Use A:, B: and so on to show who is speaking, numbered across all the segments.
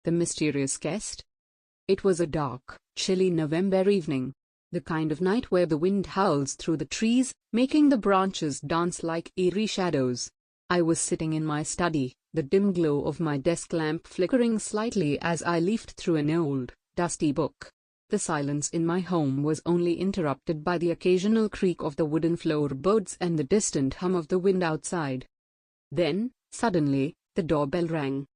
A: The mysterious guest? It was a dark, chilly November evening. The kind of night where the wind howls through the trees, making the branches dance like eerie shadows. I was sitting in my study, the dim glow of my desk lamp flickering slightly as I leafed through an old, dusty book. The silence in my home was only interrupted by the occasional creak of the wooden floorboards and the distant hum of the wind outside. Then, suddenly, the doorbell rang.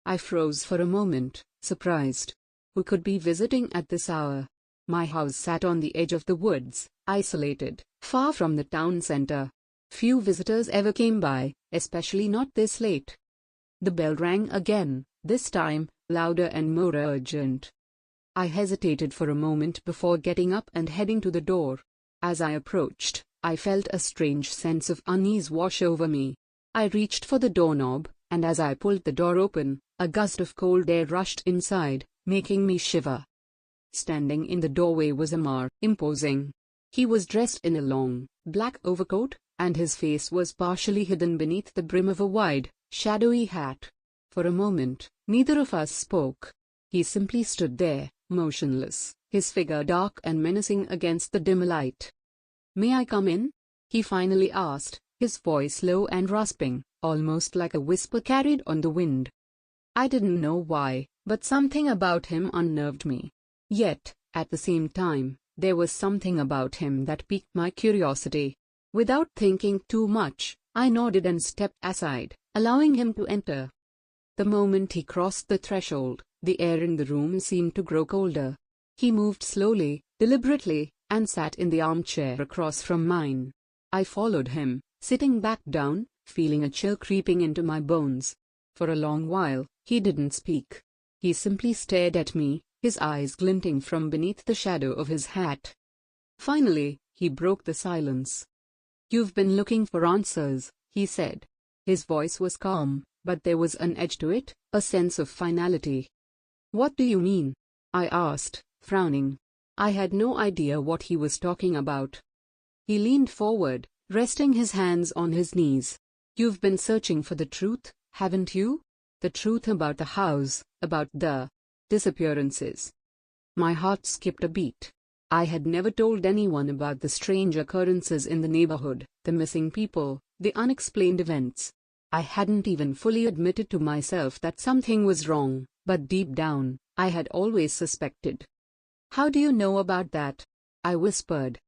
A: I froze for a moment, surprised. Who could be visiting at this hour? My house sat on the edge of the woods, isolated, far from the town center. Few visitors ever came by, especially not this late. The bell rang again, this time, louder and more urgent. I hesitated for a moment before getting up and heading to the door. As I approached, I felt a strange sense of unease wash over me. I reached for the doorknob, and as I pulled the door open, a gust of cold air rushed inside, making me shiver. Standing in the doorway was Amar, imposing. He was dressed in a long, black overcoat, and his face was partially hidden beneath the brim of a wide, shadowy hat. For a moment, neither of us spoke. He simply stood there, motionless, his figure dark and menacing against the dim light. "May I come in?" he finally asked, his voice low and rasping, almost like a whisper carried on the wind. I didn't know why, but something about him unnerved me. Yet, at the same time, there was something about him that piqued my curiosity. Without thinking too much, I nodded and stepped aside, allowing him to enter. The moment he crossed the threshold, the air in the room seemed to grow colder. He moved slowly, deliberately, and sat in the armchair across from mine. I followed him, sitting back down, feeling a chill creeping into my bones. For a long while, he didn't speak. He simply stared at me, his eyes glinting from beneath the shadow of his hat. Finally, he broke the silence. "You've been looking for answers," he said. His voice was calm, but there was an edge to it, a sense of finality. "What do you mean?" I asked, frowning. I had no idea what he was talking about. He leaned forward, resting his hands on his knees. "You've been searching for the truth, haven't you? The truth about the house, about the disappearances." My heart skipped a beat. I had never told anyone about the strange occurrences in the neighborhood, the missing people, the unexplained events. I hadn't even fully admitted to myself that something was wrong, but deep down, I had always suspected. "How do you know about that?" I whispered.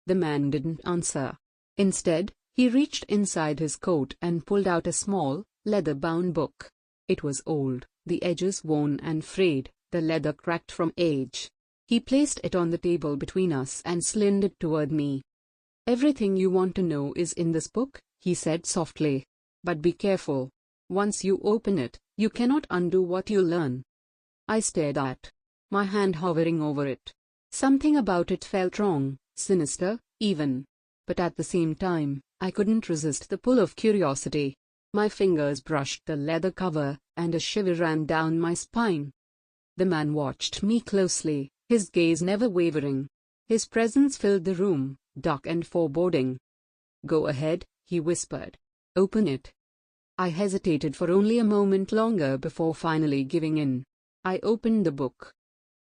A: The man didn't answer. Instead, he reached inside his coat and pulled out a small, leather-bound book. It was old, the edges worn and frayed, the leather cracked from age. He placed it on the table between us and slid it toward me. "Everything you want to know is in this book," he said softly. "But be careful. Once you open it, you cannot undo what you learn." I stared at, my hand hovering over it. Something about it felt wrong, sinister, even. But at the same time, I couldn't resist the pull of curiosity. My fingers brushed the leather cover, and a shiver ran down my spine. The man watched me closely, his gaze never wavering. His presence filled the room, dark and foreboding. "Go ahead," he whispered. "Open it." I hesitated for only a moment longer before finally giving in. I opened the book.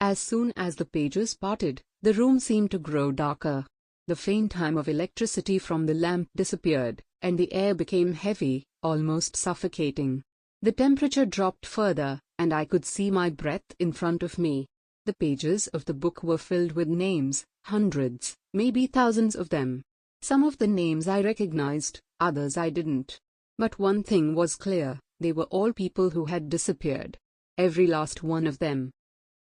A: As soon as the pages parted, the room seemed to grow darker. The faint hum of electricity from the lamp disappeared, and the air became heavy, almost suffocating. The temperature dropped further, and I could see my breath in front of me. The pages of the book were filled with names, hundreds, maybe thousands of them. Some of the names I recognized, others I didn't. But one thing was clear, they were all people who had disappeared. Every last one of them.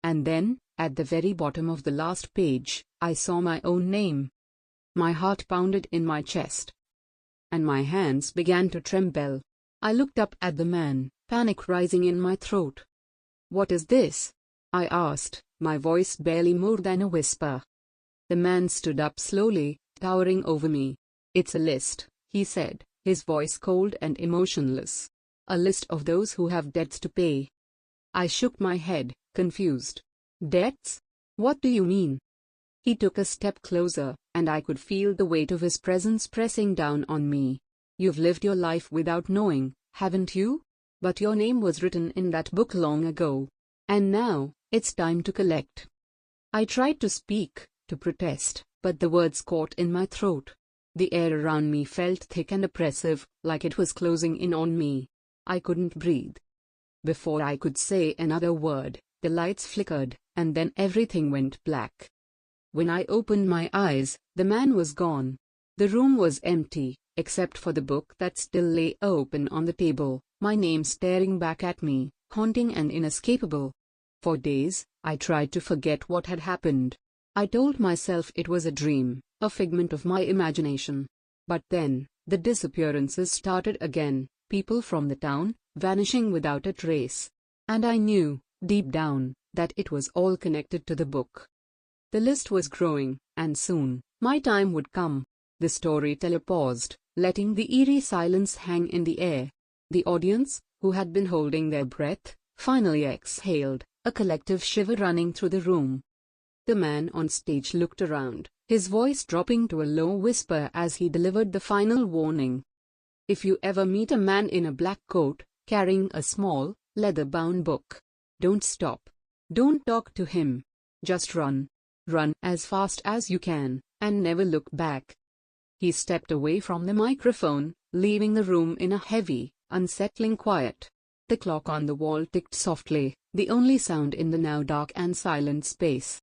A: And then, at the very bottom of the last page, I saw my own name. My heart pounded in my chest, and my hands began to tremble. I looked up at the man, panic rising in my throat. "What is this?" I asked, my voice barely more than a whisper. The man stood up slowly, towering over me. "It's a list," he said, his voice cold and emotionless. "A list of those who have debts to pay." I shook my head, confused. "Debts? What do you mean?" He took a step closer, and I could feel the weight of his presence pressing down on me. "You've lived your life without knowing, haven't you? But your name was written in that book long ago. And now, it's time to collect. I tried to speak, to protest, but the words caught in my throat. The air around me felt thick and oppressive, like it was closing in on me. I couldn't breathe. Before I could say another word, the lights flickered, and then everything went black. When I opened my eyes, the man was gone. The room was empty, except for the book that still lay open on the table, my name staring back at me, haunting and inescapable. For days, I tried to forget what had happened. I told myself it was a dream, a figment of my imagination. But then, the disappearances started again, people from the town, vanishing without a trace. And I knew, deep down, that it was all connected to the book. The list was growing, and soon, my time would come. The storyteller paused, letting the eerie silence hang in the air. The audience, who had been holding their breath, finally exhaled, a collective shiver running through the room. The man on stage looked around, his voice dropping to a low whisper as he delivered the final warning. If you ever meet a man in a black coat, carrying a small, leather-bound book, don't stop. Don't talk to him. Just run. Run as fast as you can, and never look back. He stepped away from the microphone, leaving the room in a heavy, unsettling quiet. The clock on the wall ticked softly, the only sound in the now dark and silent space.